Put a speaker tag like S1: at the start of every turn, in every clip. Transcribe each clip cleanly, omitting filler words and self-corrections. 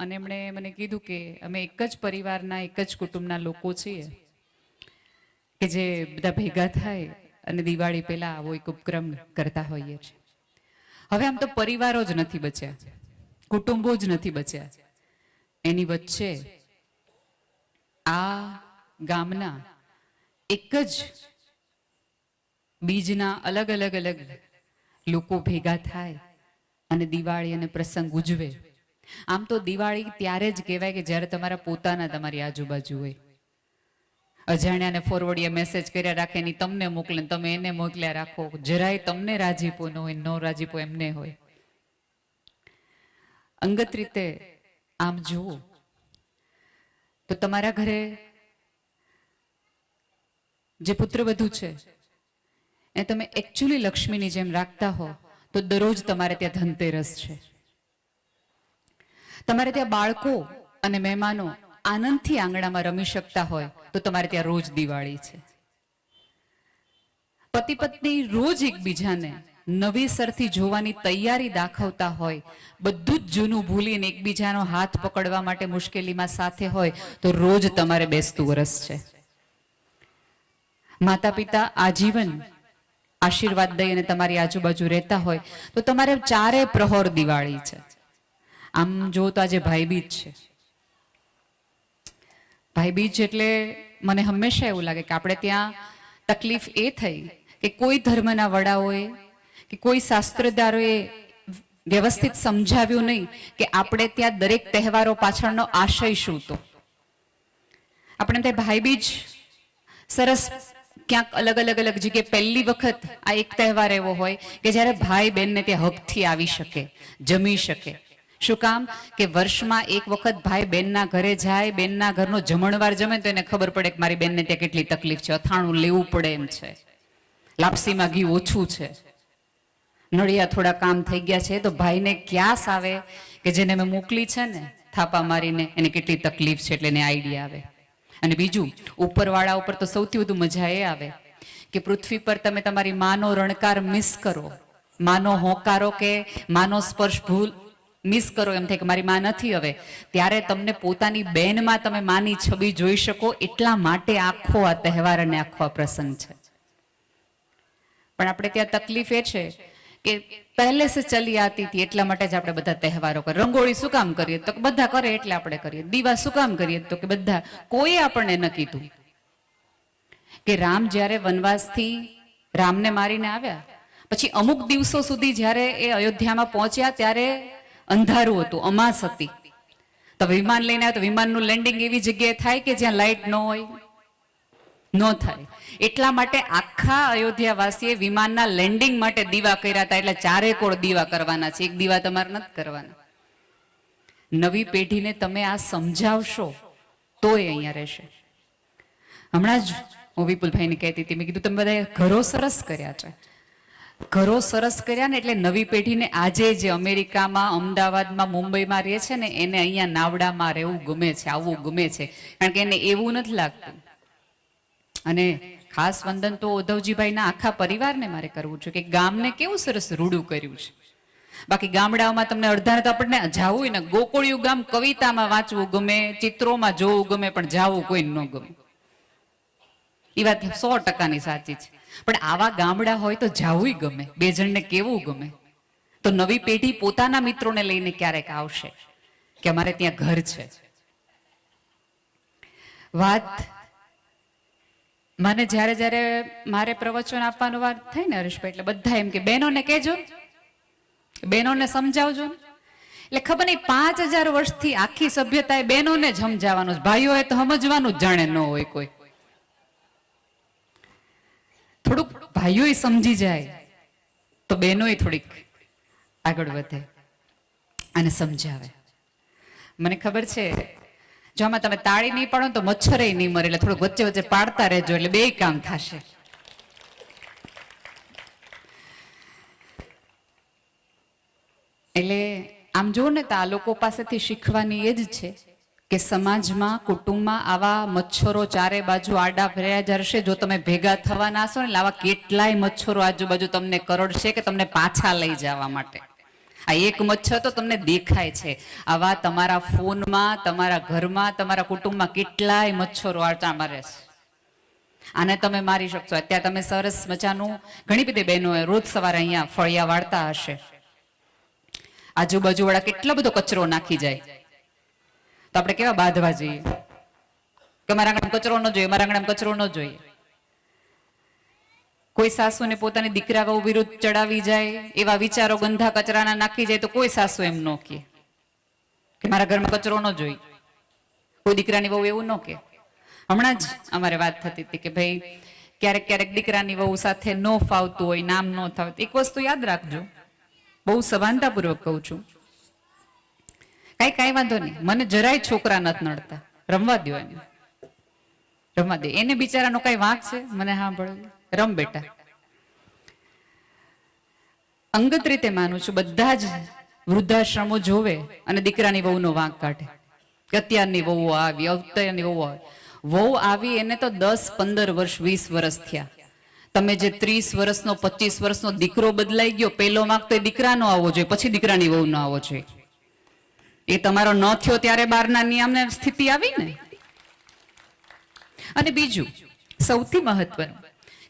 S1: અને એમણે મને કીધું કે અમે એક જ પરિવારના એક જ કુટુંબના લોકો છીએ કે જે બધા ભેગા થાય અને દિવાળી પહેલા આવો એક ઉપક્રમ કરતા હોઈએ છીએ. હવે આમ તો પરિવારો જ નથી બચ્યા, કુટુંબો જ નથી બચ્યા, એની વચ્ચે આ ગામના એક જ બીજના અલગ અલગ અલગ લોકો ભેગા થાય અને દિવાળી અને પ્રસંગ ઉજવે. આમ તો દિવાળી ત્યારે જ કહેવાય કે જ્યારે તમારા પોતાના તમારી આજુબાજુ હોય. અજાણ્યાને ફોરવર્ડિયા મેસેજ કર્યા રાખે ની તમને મોકલે, તમે એને મોકલ્યા રાખો, જરાય તમને રાજીપો ન હોય, નો રાજીપો એમને હોય. અંગત રીતે આમ જુઓ તો તમારા ઘરે જે પુત્રવધુ છે એ તમે એકચ્યુઅલી લક્ષ્મીની જેમ રાખતા હો તો દરરોજ તમારે ત્યાં ધનતેરસ છે. તમારે ત્યાં બાળકો અને મહેમાનો આનંદથી આંગણામાં રમી શકતા હોય તો તમારે ત્યાં રોજ દિવાળી છે. પતિ પત્ની રોજ એકબીજાને નવીસરથી જોવાની તૈયારી દાખવતા હોય, બધું જ જૂનું ભૂલીને એકબીજાનો હાથ પકડવા માટે મુશ્કેલીમાં સાથે હોય તો રોજ તમારે બેસતું વરસ છે. માતા પિતા આજીવન આશીર્વાદ દઈ અને તમારી આજુબાજુ રહેતા હોય તો તમારે ચારે પ્રહોર દિવાળી છે. આમ જો તો આજે ભાઈબીજ છે. ભાઈબીજ એટલે મને હંમેશા એવું લાગે કે આપણે ત્યાં તકલીફ એ થઈ કે કોઈ ધર્મના વડાઓએ કે કોઈ શાસ્ત્રદારોએ વ્યવસ્થિત સમજાવ્યું નહીં કે આપણે ત્યાં દરેક તહેવારો પાછળનો આશય શું તો. આપણે ત્યાં ભાઈબીજ સરસ ક્યાંક અલગ અલગ અલગ જગ્યાએ પહેલી વખત આ એક તહેવાર એવો હોય કે જ્યારે ભાઈ બહેનને ત્યાં હકથી આવી શકે, જમી શકે. શું કામ કે વર્ષમાં એક વખત ભાઈ બેનના ઘરે જાય, બેનના ઘરનો જમણવાર જમે તો એને ખબર પડે કે મારી બેનને ત્યાં કેટલી તકલીફ છે, અથાણું લેવું પડે એમ છે, લાપસીમાં ઘી ઓછું છે, નળિયા થોડા કામ થઈ ગયા છે, તો ભાઈને ક્યાસ આવે કે જેને મેં મોકલી છે ને થાપા મારીને એને કેટલી તકલીફ છે એટલે એને આઈડિયા આવે. અને બીજું ઉપરવાળા ઉપર તો સૌથી વધુ મજા એ આવે કે પૃથ્વી પર તમે તમારી માનો રણકાર મિસ કરો, માનો હોંકારો કે માનો સ્પર્શ ભૂલ મિસ કરો, એમ થાય કે મારી માં નથી હવે, ત્યારે તમને પોતાની બેનમાં તમે માની છબી જોઈ શકો. એટલા માટે આખો આ તહેવાર અને આખો આ પ્રસંગ છે. પણ આપણે ત્યાં તકલીફ એ છે કે પહેલે સે ચલી આતી હતી એટલા માટે જ આપણે બધા તહેવારો કરીએ. રંગોળી શું કામ કરીએ તો બધા કરે એટલે આપણે કરીએ. દીવા શું કામ કરીએ તો કે બધા. કોઈ આપણને ન કીધું કે રામ જ્યારે વનવાસથી રામને મારીને આવ્યા પછી અમુક દિવસો સુધી જ્યારે એ અયોધ્યામાં પહોંચ્યા ત્યારે અંધારું હતું, અમાસ હતી. તો વિમાન લઈને આવ્યા તો વિમાનનું લેન્ડિંગ એવી જગ્યાએ થાય કે જ્યાં લાઇટ ન હોય, ન થાય. એટલા માટે આખા અયોધ્યાવાસીએ વિમાનના લેન્ડિંગ માટે દીવા કર્યા હતા. એટલે ચારે કોર દીવા કરવાના છે, એક દીવા તમારે નથી કરવાના. નવી પેઢીને તમે આ સમજાવશો તો એ અહીંયા રહેશે. હમણાં જ હું વિપુલભાઈને કહેતી હતી, મેં કીધું તમે બધા ઘરો સરસ કર્યા છે, ઘરો સરસ કર્યા ને એટલે નવી પેઢીને આજે જે અમેરિકામાં, અમદાવાદમાં, મુંબઈમાં રહે છે ને એને અહીંયા નાવડામાં રહેવું ગમે છે, આવવું ગમે છે. કારણ કે એને એવું નથી લાગતું. અને ખાસ વંદન તો ઉદ્ધવજીભાઈના આખા પરિવારને મારે કરવું છે કે ગામને કેવું સરસ રૂડું કર્યું છે. બાકી ગામડાઓમાં તમને અડધાને તો આપણને જાવું હોય ને, ગોકુળિયું ગામ કવિતામાં વાંચવું ગમે, ચિત્રોમાં જોવું ગમે, પણ જાવું કોઈ ન ગમે. એ વાત 100%ની સાચી છે. પણ આવા ગામડા હોય તો જાવું ગમે, બે જણને કેવું ગમે. તો નવી પેઢી પોતાના મિત્રોને લઈને ક્યારેક આવશે કે અમારે ત્યાં ઘર છે. વાત મને જ્યારે જ્યારે મારે પ્રવચન આપવાનો વાત થાય ને હરેશભાઈ, એટલે બધા એમ કે બહેનોને કહેજો, બહેનોને સમજાવજો. એટલે ખબર નહીં 5000 વર્ષથી આખી સભ્યતાએ બહેનોને જ સમજાવવાનું, ભાઈઓએ તો સમજવાનું જ જાણે ન હોય કોઈ. થોડુંક ભાઈઓ સમજી જાય તો બહેનોય થોડીક આગળ વધે અને સમજાવે. મને ખબર છે જો આમાં તમે તાળી નહીં પાડો તો મચ્છરે નહીં મરે, એટલે થોડુંક વચ્ચે વચ્ચે પાડતા રહેજો એટલે બે કામ થશે. એટલે આમ જો ને તો આ લોકો પાસેથી શીખવાની એ જ છે કે સમાજમાં, કુટુંબમાં આવા મચ્છરો ચારે બાજુ આડા ફર્યા જ હશે. જો તમે ભેગા થવાના હશો ને આવા કેટલાય મચ્છરો આજુબાજુ તમને કરડશે કે તમને પાછા લઈ જવા માટે. આ એક મચ્છર તો તમને દેખાય છે. આવા તમારા ફોનમાં, તમારા ઘરમાં, તમારા કુટુંબમાં કેટલાય મચ્છરો આટા મારે છે. આને તમે મારી શકશો. અત્યારે તમે સરસ મજાનું, ઘણી બધી બહેનોએ રોજ સવારે અહીંયા ફળિયા વાળતા હશે. આજુબાજુ વાળા કેટલો બધો કચરો નાખી જાય, તો આપણે કેવા બાંધવા જઈએ કે મારા આંગણામાં કચરો ન જોઈએ, મારા આંગણામાં કચરો ન જોઈએ. કોઈ સાસુને પોતાની દીકરા વહુ વિરુદ્ધ ચડાવી જાય, એવા વિચારો ગંધા કચરાના નાખી જાય, તો કોઈ સાસુ એમ ન કહે કે મારા ઘરમાં કચરો ન જોઈએ. કોઈ દીકરાની વહુ એવું ન કહે. હમણાં જ અમારે વાત થતી હતી કે ભાઈ ક્યારેક ક્યારેક દીકરાની વહુ સાથે ન ફાવતું હોય, નામ ન થતું. એક વસ્તુ યાદ રાખજો, બહુ સભાનતાપૂર્વક કહું છું, કઈ વાંધો નહીં, મને જરાય છોકરા નથી નડતા, રમવા દો એને, રમવા દે એને, બિચારાનો કઈ વાંક છે મને સાંભળવું, રમ બેટા. અંગત રીતે માનું છું, બધા જ વૃદ્ધાશ્રમો જોવે અને દીકરાની વહુનો વાંક કાઢે કે અત્યારની વહુ આવી, અત્યારની વહુ આવી. વહુ આવી એને તો 10, 15 વર્ષ, 20 વર્ષ થયા. તમે જે 30 વર્ષનો 25 વર્ષનો દીકરો બદલાઈ ગયો, પહેલો વાંક તો દીકરાનો આવવો જોઈએ, પછી દીકરાની વહુનો આવવો જોઈએ. એ તમારો ન થયો ત્યારે બહારના નિયમને સ્થિતિ આવી ને. અને બીજું સૌથી મહત્વનું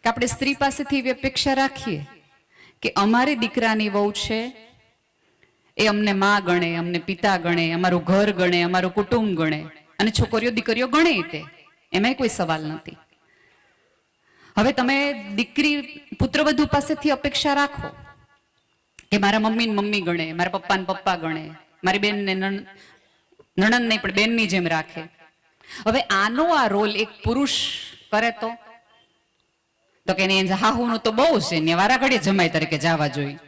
S1: કે આપણે સ્ત્રી પાસેથી એવી અપેક્ષા રાખીએ કે અમારી દીકરાની વહુ છે એ અમને માં ગણે, અમને પિતા ગણે, અમારું ઘર ગણે, અમારું કુટુંબ ગણે, અને છોકરીઓ દીકરીઓ ગણે તે, એમાં કોઈ સવાલ નથી. હવે તમે દીકરી પુત્રવધુ પાસેથી અપેક્ષા રાખો કે મારા મમ્મી ને મમ્મી ગણે, મારા પપ્પા ને પપ્પા ગણે, મારી બેન ને નણંદ નહીં પણ બેનની જેમ રાખે. હવે આનો આ રોલ એક પુરુષ કરે તો કે હાહુનું તો બહુ છે ને વારા ઘડીએ જમાઈ તરીકે જવા જોઈએ.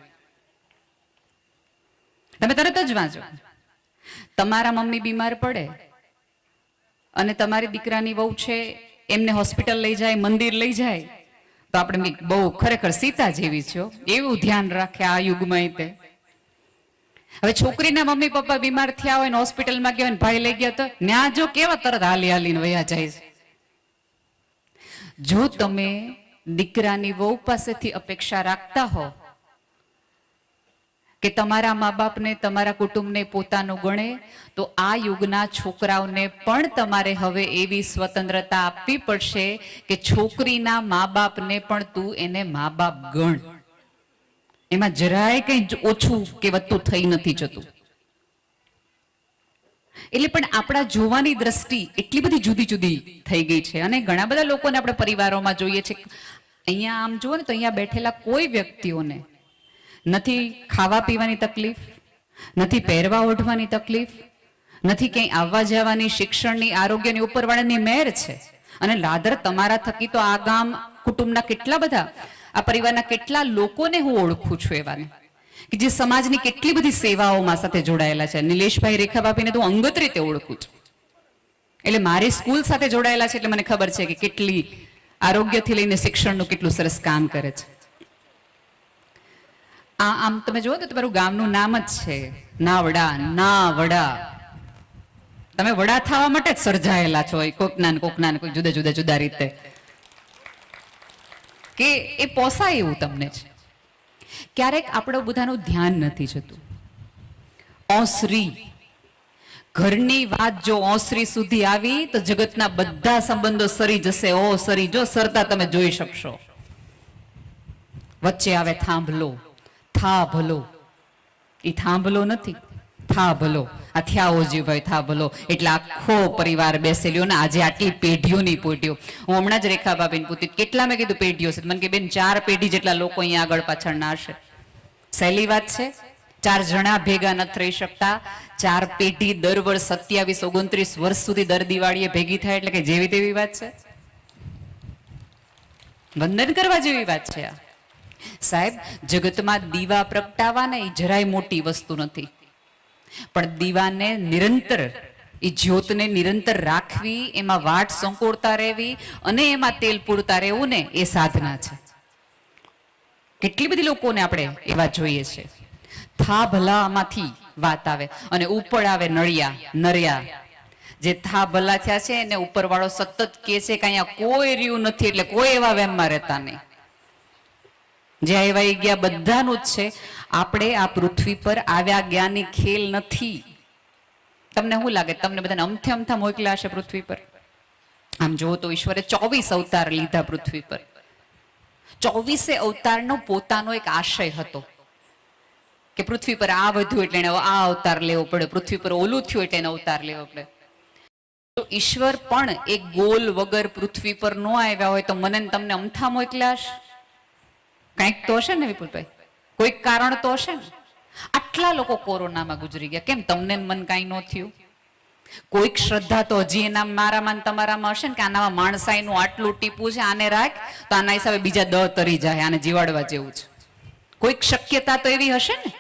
S1: તમે તરત જ વાંચો, તમારા મમ્મી બીમાર પડે અને તમારી દીકરાની વહુ છે એમને હોસ્પિટલ લઈ જાય, મંદિર લઈ જાય, તો આપણે બહુ ખરેખર સીતા જેવી છે, એવું ધ્યાન રાખે આ યુગમાં. તે હવે છોકરીના મમ્મી પપ્પા બીમાર થયા હોય ને હોસ્પિટલમાં ગયા હોય, ભાઈ લઈ ગયા, તો ન્યા જો કેવા તરત હાલી હાલીને વયા જાય છે. જો તમે દીકરાની વહુ પાસેથી અપેક્ષા રાખતા હો કે તમારા મા બાપને, તમારા કુટુંબને પોતાનું ગણે, તો આ યુગના છોકરાઓને પણ તમારે હવે એવી સ્વતંત્રતા આપવી પડશે કે છોકરીના મા બાપને પણ તું એને મા બાપ ગણ. એમાં જરાય કઈ ઓછું કે વધતું થઈ નથી જતું. એટલે પણ આપણા જોવાની દ્રષ્ટિ એટલી બધી જુદી જુદી થઈ ગઈ છે. અને ઘણા બધા લોકોને આપણે પરિવારોમાં જોઈએ છે, અહીંયા આમ જુઓ ને તો અહીંયા બેઠેલા કોઈ વ્યક્તિઓને નથી ખાવા પીવાની તકલીફ, નથી પહેરવા ઓઢવાની તકલીફ, નથી ક્યાંય આવવા જવાની, શિક્ષણની, આરોગ્યની, ઉપરવાળાની મહેર છે. અને લાદર તમારા થકી તો આ ગામ કુટુંબના કેટલા બધા, આ પરિવારના કેટલા લોકોને હું ઓળખું છું એવાને કે જે સમાજની કેટલી બધી સેવાઓમાં સાથે જોડાયેલા છે. નિલેશભાઈ, રેખાભાભીને તો અંગત રીતે ઓળખું છું, એટલે મારી સ્કૂલ સાથે જોડાયેલા છે, એટલે મને ખબર છે કે કેટલી આરોગ્યથી લઈને શિક્ષણનું કેટલું સરસ કામ કરે છે. આમ તમે જુઓ તો તમારું ગામનું નામ જ છે નાવડા. ના વડા, તમે વડા થવા માટે જ સર્જાયેલા છો, કોકના ને કોઈ જુદા જુદા રીતે, કે એ પોસાય એવું તમને છે. ક્યારેક આપણું બધાનું ધ્યાન નથી જતું. ઓસરી ઘરની વાત જો ઓસરી સુધી આવી તો જગતના બધા સંબંધો સરી જશે. ઓ સરી જો સરતા તમે જોઈ શકશો. વચ્ચે આવે થાંભલો, થા ભલો. એ થાંભલો નથી, થા ભલો. આ થયા ઓજીભાઈ થા ભલો, એટલે આખો પરિવાર બેસેલ્યો ને આજે આટલી પેઢીઓની પેઢીઓ. હું હમણાં જ રેખાબાબેન પૂછી કેટલા મેં કીધું પેઢીઓ છે, મને કે બેન 4 પેઢી જેટલા લોકો અહીંયા આગળ પાછળના હશે. સહેલી વાત છે? 4 જણા ભેગા નથી રહી શકતા. 4 પેઢી દર વર્ષ 27, 29 વર્ષ સુધી દર દિવાળીએ ભેગી થાય એટલે કે જેવી તેવી વાત છે? વંદન કરવા જેવી વાત છે આ. સાહેબ, જગતમાં દીવા પ્રગટાવાના એ જરાય મોટી વસ્તુ નથી, પણ દીવાને નિરંતર, એ જ્યોતને નિરંતર રાખવી, એમાં વાટ સંકોડતા રહેવી અને એમાં તેલ પૂરતા રહેવું ને, એ સાધના છે. કેટલી બધી લોકોને આપણે એવા જોઈએ છે. થા ભલામાંથી વાત આવે અને ઉપર આવે નળિયા, નરિયા. જે થા ભલા થયા છે એને ઉપરવાળો સતત કહે છે કે અહીંયા કોઈ રહ્યું નથી, એટલે કોઈ એવા વેમમાં રહેતા નહીં. જે આવ્યા એ ગયા બધાનું જ છે. આપણે આ પૃથ્વી પર આવ્યા જ્ઞાની ખેલ નથી. તમને શું લાગે, તમને બધાને અમથે અમથા મોકલ્યા હશે પૃથ્વી પર? આમ જુઓ તો ઈશ્વરે 24 અવતાર લીધા પૃથ્વી પર. 24 અવતારનો પોતાનો એક આશય હતો કે પૃથ્વી પર આ વધ્યું એટલે એને આ અવતાર લેવો પડે, પૃથ્વી પર ઓલું થયું એટલે એને અવતાર લેવો પડે. તો ઈશ્વર પણ એક ગોલ વગર પૃથ્વી પર ન આવ્યા હોય તો મને ને તમને અમથા મોકલ્યા હશે? કંઈક તો હશે ને વિપુલભાઈ, કોઈક કારણ તો હશે ને. આટલા લોકો કોરોનામાં ગુજરી ગયા, કેમ તમને મન કાંઈ ન થયું? કોઈક શ્રદ્ધા તો હજી એના મારામાં તમારામાં હશે ને કે આનામાં માણસાઈનું આટલું ટીપું છે, આને રાખ તો આના હિસાબે બીજા 10 તરી જાય, આને જીવાડવા જેવું છે. કોઈક શક્યતા તો એવી હશે ને.